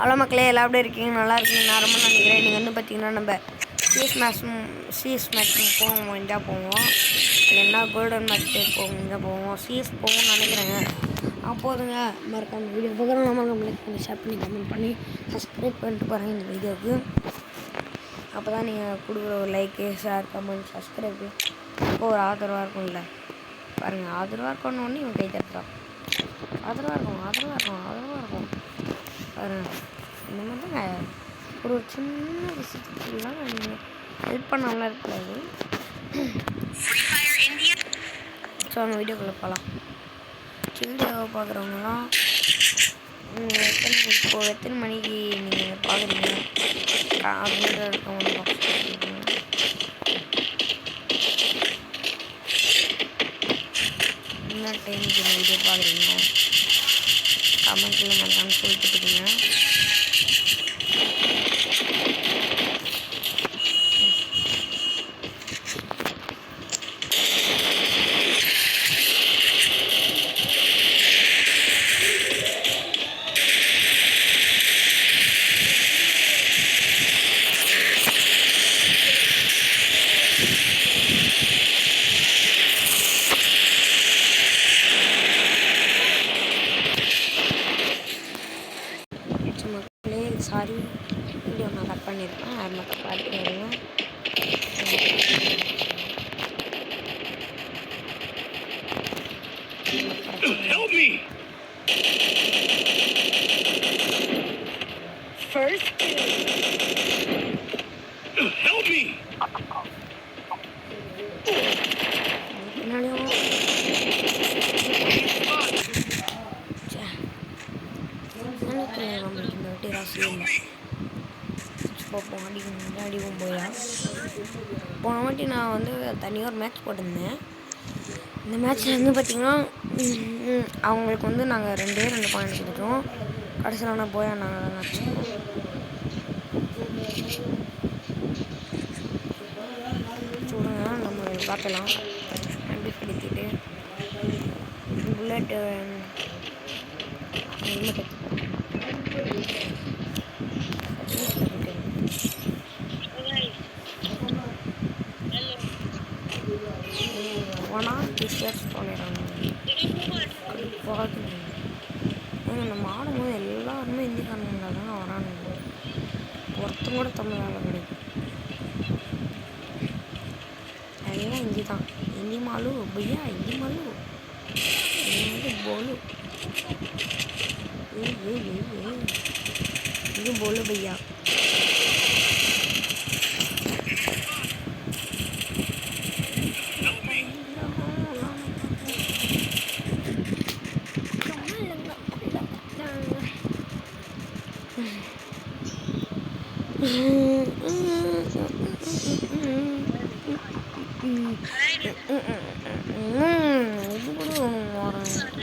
Hello மக்களே, எல்லாம் எப்படி இருக்கீங்க? நல்லா இருக்கீங்க நான் ரொம்ப நினைக்கிறேன். நீங்கள் வந்து பார்த்தீங்கன்னா நம்ம சிஎஸ் மேட்ச் போவோம், இந்தியா போவோம். இல்லைன்னா கோல்டன் மேட்ச் போவோம், இங்கே போவோம். சிஎஸ் போவோம்னு நினைக்கிறேங்க. போதுங்க, மறக்காம வீடியோ பார்க்குறோம். நம்ம லைக் பண்ணி ஷேர் பண்ணி கமெண்ட் பண்ணி சப்ஸ்கிரைப் பண்ணிட்டு பாருங்கள் இந்த வீடியோவுக்கு. அப்போ தான் நீங்கள் கொடுக்குற ஒரு லைக்கு, ஷேர், கமெண்ட், சப்ஸ்கிரைப்பு இப்போ ஒரு ஆதரவாக இருக்கும்ல. பாருங்கள், ஆதரவாக இருக்கணுன்னு இவன் கை தட்டுறான். ஆதரவாக இருக்கும் பாருங்க. இந்த மாதிரி தாங்க ஒரு சின்ன விஷயத்துக்குலாம் நீங்கள் ஹெல்ப் பண்ணாமலாம் இருக்காது. ஸோ நம்ம வீடியோக்குள்ளே போகலாம். வீடியோவை பார்க்குறவங்களாம் எத்தனை மணிக்கு நீங்கள் பார்க்குறீங்க அப்படின்ற இருக்கவங்க என்ன டைமுக்கு இந்த வீடியோ பார்க்குறீங்க கமெண்ட்டில் மறக்காமல் சொல்லிட்டு போகிறீங்க. சாரி, வீடியோ நான் கட் பண்ணியிருப்பேன். அது மட்டும் பார்த்துக்கிறேங்க. அடிக்கும் போயா போன வாட்டி நான் வந்து தனியாக ஒரு மேட்ச் போட்டிருந்தேன். இந்த மேட்ச்சில் வந்து பார்த்திங்கன்னா அவங்களுக்கு வந்து நாங்கள் 2 பாயிண்ட் கொடுத்துட்டோம். கடைசியில் ஆனால் போயா நாங்கள் தான் வச்சுருக்கோம். சொல்லுங்க, நம்ம பார்க்கலாம். அப்படி படித்துட்டு புல்லட்டு ஹெல்மெட் டிஷர்ட்ஸ் பண்ணிடுறாங்க. நம்ம ஆடும்போது எல்லாருமே ஹிந்திக்காரங்க தானே வரானுங்க. ஒருத்தங்க கூட தமிழ் ஆள கிடையாது. எல்லாம் ஹிந்தி தான். ஹிந்தி மாலு பையா, ஹிந்தி மாலு போலு இது போலு பையா.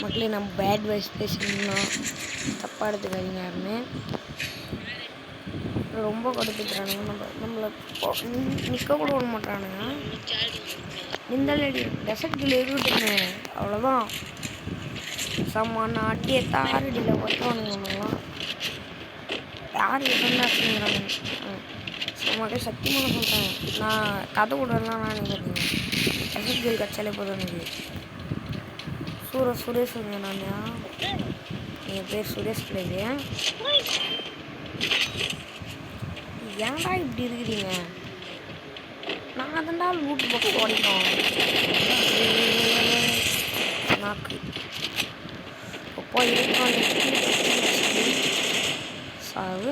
மக்களே, நம்ம பேட் வைஸ் பேசணும்னா தப்பாக எடுத்துக்காதீங்க. யாருமே ரொம்ப கொடுத்துக்கிறானுங்க. நம்மளை நிற்க கூட விட மாட்டானுங்க. நிந்தாலடி டெசர்ட்டில் இருந்துட்டுங்க, அவ்வளோதான். சமான அட்டியை தாரடியில் ஒத்துவானுங்கலாம். யார் இருந்தாங்க மக்கள் சத்தியமாக சொல்கிறேன். நான் கதை விடலாம் நான் நினைக்கிறேன். டெசர்ட்டில் கட்சாலே போதும் எனக்கு. சுரேஷ் நான் என் பேர் சுரேஷ் கிடையாது. ஏன்டா இப்படி இருக்கிறீங்க? நான் அதண்டா லூட்டு பக்கம் ஓடிட்டோம். நாக்கு அப்போ இருக்கான் சாவு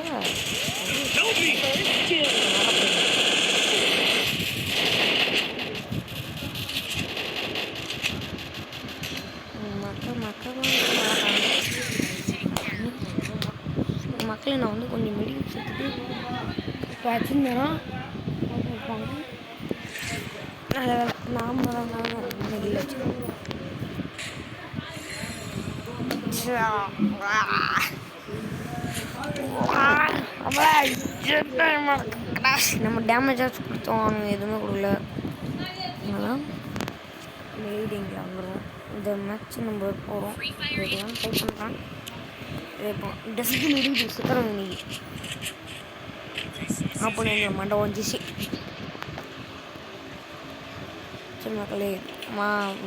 மக்களை நான் வந்து கொஞ்சம் மெடி வச்சுட்டு வச்சுருந்தேன். இருப்பாங்க நல்ல வேலை நாம தான் மெடியில் வச்சுருக்கோம். நம்ம டேமேஜாச்சும் கொடுத்தோம், அவங்க எதுவுமே கொடுக்கல. அதனால் லீடிங்கில் வந்துடும். இந்த மேட்ச் நம்ம போகிறோம். ட்ரை பண்ணுறான் இப்போ டஸ்ட்பின் இடிஞ்சு சுற்றுறாங்க இன்னைக்கு. அப்போ எங்களை மண்டை வந்துச்சு. சரி மக்களே,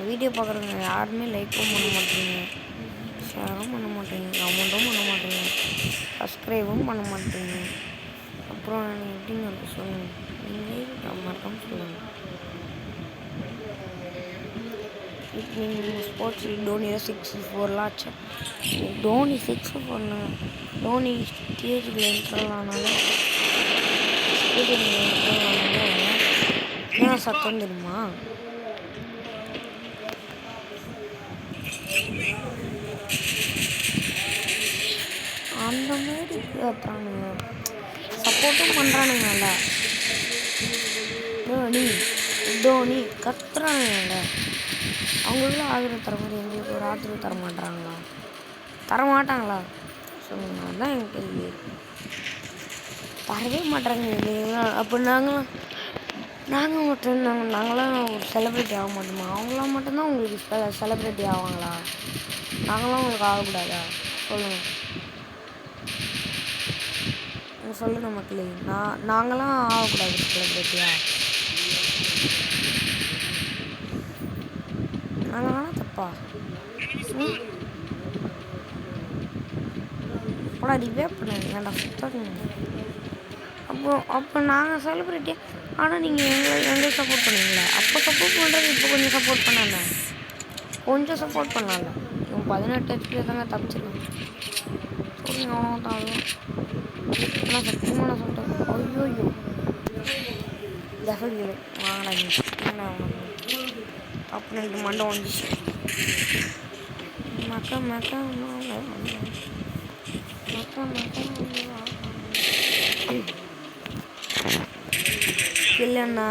வீடியோ பார்க்குறவங்க யாருமே லைக்கும் பண்ண மாட்டேங்க, ஷேரும் பண்ண மாட்டேங்க, கமெண்ட்டும் பண்ண மாட்டேங்க, சப்ஸ்கிரைபும் பண்ண மாட்டேங்க. அப்புறம் எப்படின்னு சொல்லுங்கள், நீங்களே மறக்காமல் சொல்லுங்கள். ஸ்போர்ட்ஸ் டோனி 6-4 ஆச்சு. டோனி 6-4 டோனி ஸ்டேஜில் என்ட்ரலானால ஏன் சத்தம் தெரியுமா? அந்த மாதிரி கத்துறானுங்க, சப்போர்ட்டும் பண்ணுறானுங்க. நல்லா டோனி கத்துறானுங்க. அவங்களுக்குள்ள ஆதரவு தர மாதிரி எங்களுக்கு ஒரு ஆதரவு தரமாட்டாங்களா சொல்லுங்க. அதுதான் எனக்கு தெரியல, தரவே மாட்டாங்க இல்லைங்களா? அப்போ நாங்கள் மட்டும் நாங்களாம் ஒரு செலிப்ரிட்டி ஆக மாட்டோமா? அவங்களாம் மட்டும்தான் உங்களுக்கு செலிப்ரிட்டி ஆவாங்களா? நாங்களாம் உங்களுக்கு ஆகக்கூடாதா? சொல்லுங்கள் மக்களே, நாங்களாம் ஆகக்கூடாது செலிப்ரிட்டியா? நாங்கள் வேணாம் தப்பா? அப்போடா ரிவே பண்ணாது ஏன்டா சுத்தாதுங்க. அப்போ நாங்கள் செலிப்ரிட்டி, ஆனால் நீங்கள் எங்களுக்கு சப்போர்ட் பண்ணுவீங்களா? அப்போ சப்போர்ட் பண்ணுறது இப்போ கொஞ்சம் சப்போர்ட் பண்ணல, கொஞ்சம் சப்போர்ட் பண்ணல. இவன் 18 HP தாங்க தப்பிச்சிருக்கேன். சொல்லுங்க, அவ்வளோ தான். அதுவும் ஆனால் சத்தியமாக நான் சொல்லிட்டேன். ஐயோ தகவல் வாங்கடா அப்படின்னு மண்டை வந்துச்சு. இல்லைண்ணா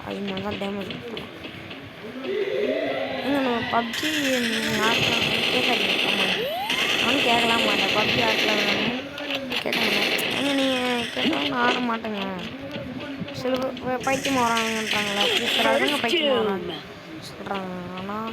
அது தான் டேமேஜ் நம்ம பப்ஜி கேட்காதீங்க. நானும் கேட்கலாம் மாட்டேன், பப்ஜி ஆடலாம் கேட்க மாட்டேன். நீங்கள் கேட்டாலும் நான் ஆட மாட்டேங்க. சில பைத்தியம் வராங்கன்றாங்களா, அதுங்க பைத்தியம் வராங்க சொல்கிறாங்க. ஆனால்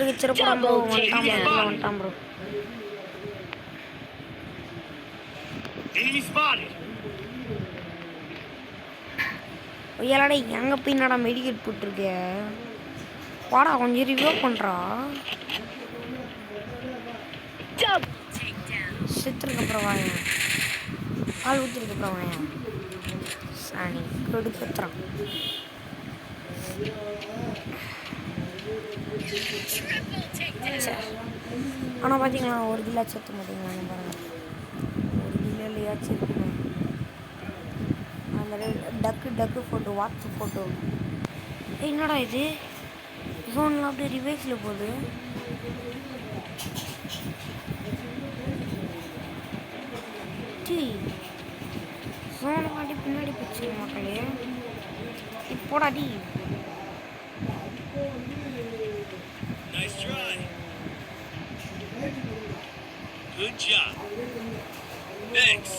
வச்சிருக்க ப்ரோ வந்துட்டான் ப்ரோ. ஐயாடா எங்கே போய் என்னடா மெடிக்கெட் போட்டிருக்க? வாடா கொஞ்சம் ரிவ்யூ பண்ணுறா. செத்துருக்கப்புறம் வாங்க, பால் ஊற்றிருக்கப்புறம் வாங்க. சாணி கொடுக்குறான். ஆனால் பார்த்தீங்களா, ஒரு கில்லாச்சும் எடுத்து மாட்டீங்களா? பாருங்கள், ஒரு கில்லையாச்சும் இருக்குங்க. அந்த டக்கு ஃபோட்டோ, வாட்ஸ்அப் ஃபோட்டோ. என்னடா இது, ஃபோனில் அப்படியே ரிவைஸில் போகுது. ஃபோனை மாட்டி பின்னாடி போச்சு மக்களே. இப்போடா டி Good job. Thanks.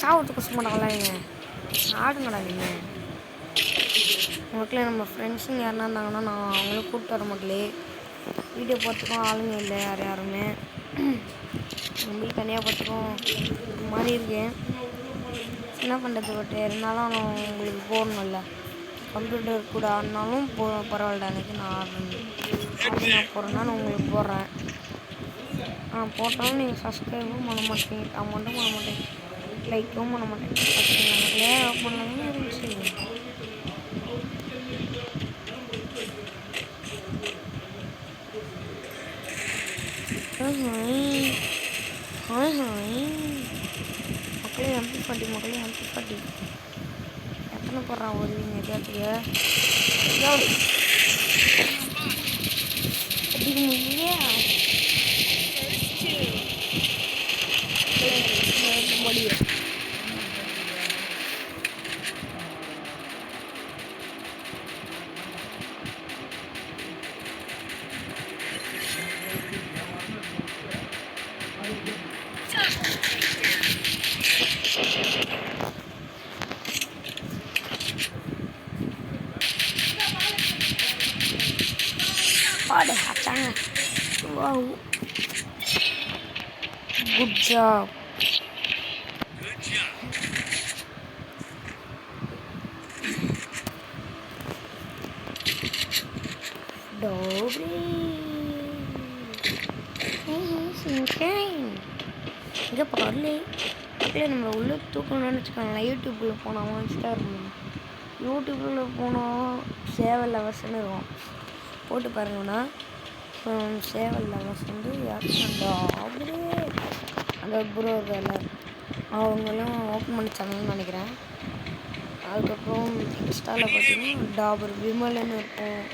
சாவத்துக்கு சும்மா விளாடுங்க, ஆடுங்கடா நீங்கள். உங்களுக்குள்ள நம்ம ஃப்ரெண்ட்ஸுங்க யாருனா இருந்தாங்கன்னா நான் அவங்களும் கூப்பிட்டு வர மக்களே. வீடியோ பார்த்துக்கும் ஆளுங்க இல்லை யாருமே. உங்களுக்கு தனியாக பார்த்துக்கும் இந்த மாதிரி இருக்கேன். என்ன பண்ணுறது, பட் இருந்தாலும் உங்களுக்கு போடணும்ல. கம்ப்யூட்டர் கூட ஆடினாலும் பரவாயில்ல, எனக்கு நான் ஆடுறேன் போடுறேன்னா நான் உங்களுக்கு போடுறேன். போட்டாலும் நீங்கள் சப்ஸ்கிரைபும் பண்ண மாட்டேங்க, கமெண்ட்டும் பண்ண மாட்டேங்க, லைக்கும் பண்ண மாட்டேங்க. பண்ணலாமே இருந்துச்சு. ஹாய் மக்களே MP40 எத்தனை போடுறான் வருவீங்க எதாச்சுக்கு அடிக்க முடியலையா முடியும் பாடு அச்சாங்க வாவ் குட் ஜாப் இங்கே பரவாயில்ல இல்லை நம்ம உள்ளே தூக்கணும்னு வச்சுக்கோங்களேன் யூடியூப்பில் போனோம் இன்ஸ்டா இருக்கும் யூடியூப்பில் போனோம் சேவல் லவர்ஸ்ன்னு இருக்கும் போட்டு பாருங்கன்னா சேவல் லவர்ஸ் வந்து அப்படியே அந்த ப்ரோ இருக்கார்ல அவங்களும் ஓப்பன் பண்ணிச்சாங்கன்னு நினைக்கிறேன். அதுக்கப்புறம் இன்ஸ்டாவில் பார்த்தீங்கன்னா டாபர் விமல்னு இருக்கும்.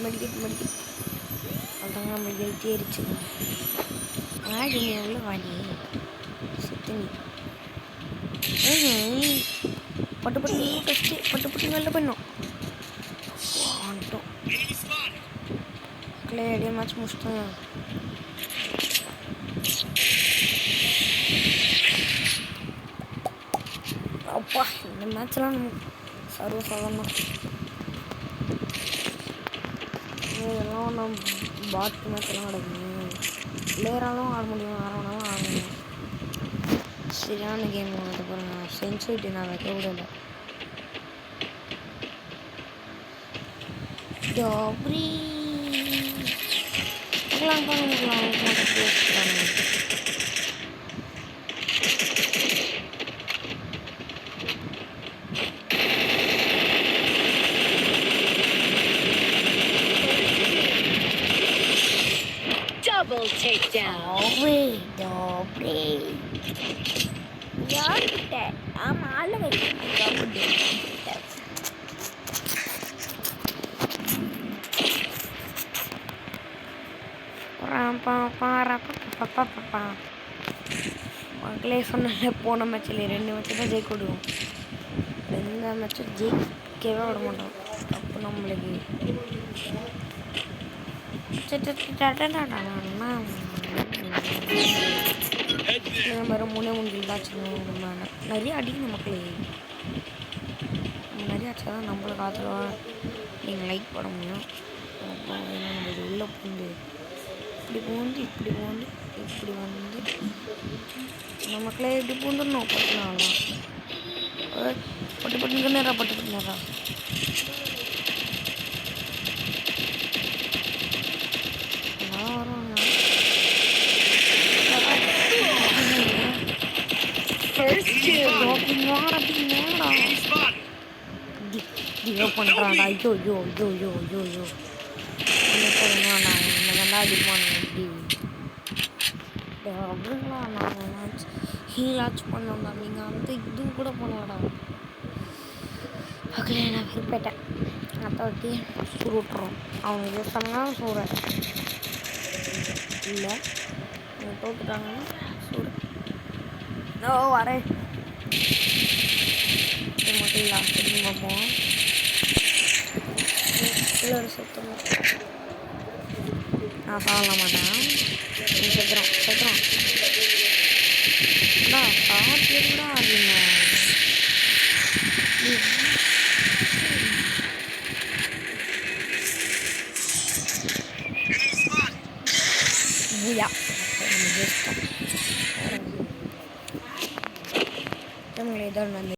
மெடிக்கெட் அதாங்க மெடிக்கேறிச்சு வாடி நீ உள்ள வாடி சுத்தனி பட்டு டஸ்ட்டு பட்டு நல்ல பண்ணும் வந்துட்டோம் கிளியர் மேட்ச் முடிச்சிட்டோம். அப்பா இந்த மேட்ச்லாம் நம்ம சர்வசாதாரணம். இதெல்லாம் நம்ம பாட் மேட்ச்லாம் நடக்குது. பிளேயராலும் ஆட முடியும், ஆடனாலும் ஆட முடியும். சரியான கேம் அது பாருங்க. சென்சிட்டி நான் வைக்க விடலை. டோப்ரி Double takedown. Dobre. யார்கிட்ட ஆமா ஆள வைக்க மக்களே சொன்ன போன மேட்சில் 2 மேட்ச்சு தான் ஜெயிக்க விடுவோம். 2 மேட்சும் ஜெயிக்கவே விட மாட்டோம். அப்போ நம்மளுக்கு வேறு 3 தாச்சு. நம்ம நிறைய அடிக்கணும் மக்களே. நம்ம நிறைய அடிச்சா தான் நம்மளுக்கு ஆதரவாக நீங்கள் லைக் போட முடியும். அப்புறம் நம்ம இது உள்ளே பூந்து இப்படி வந்து நமக்குள்ளே இப்படி பூந்துடணும். பட்டு நேரா வருவாங்க. பண்றான்டா. ஐயோ ஹீலாச் பண்ணோம்டா. நீங்கள் வந்து இது கூட பண்ணலடா. பக்கத்துல நான் விருப்பேட்டேன். அத்தை வச்சு சூடு விட்டுறோம். அவங்க இது சொன்னால் சூடு இல்லை. அவங்க தோத்துட்டாங்கன்னா சூடு. வரேன் மட்டும் லாஸ்ட் பார்ப்போம். ஒரு சுத்தணும். நான் சாப்பிட மாட்டேன். செத்துறோம் காட்டியிருந்தா அப்படிங்க. தமிழ் இதான் நன்றி.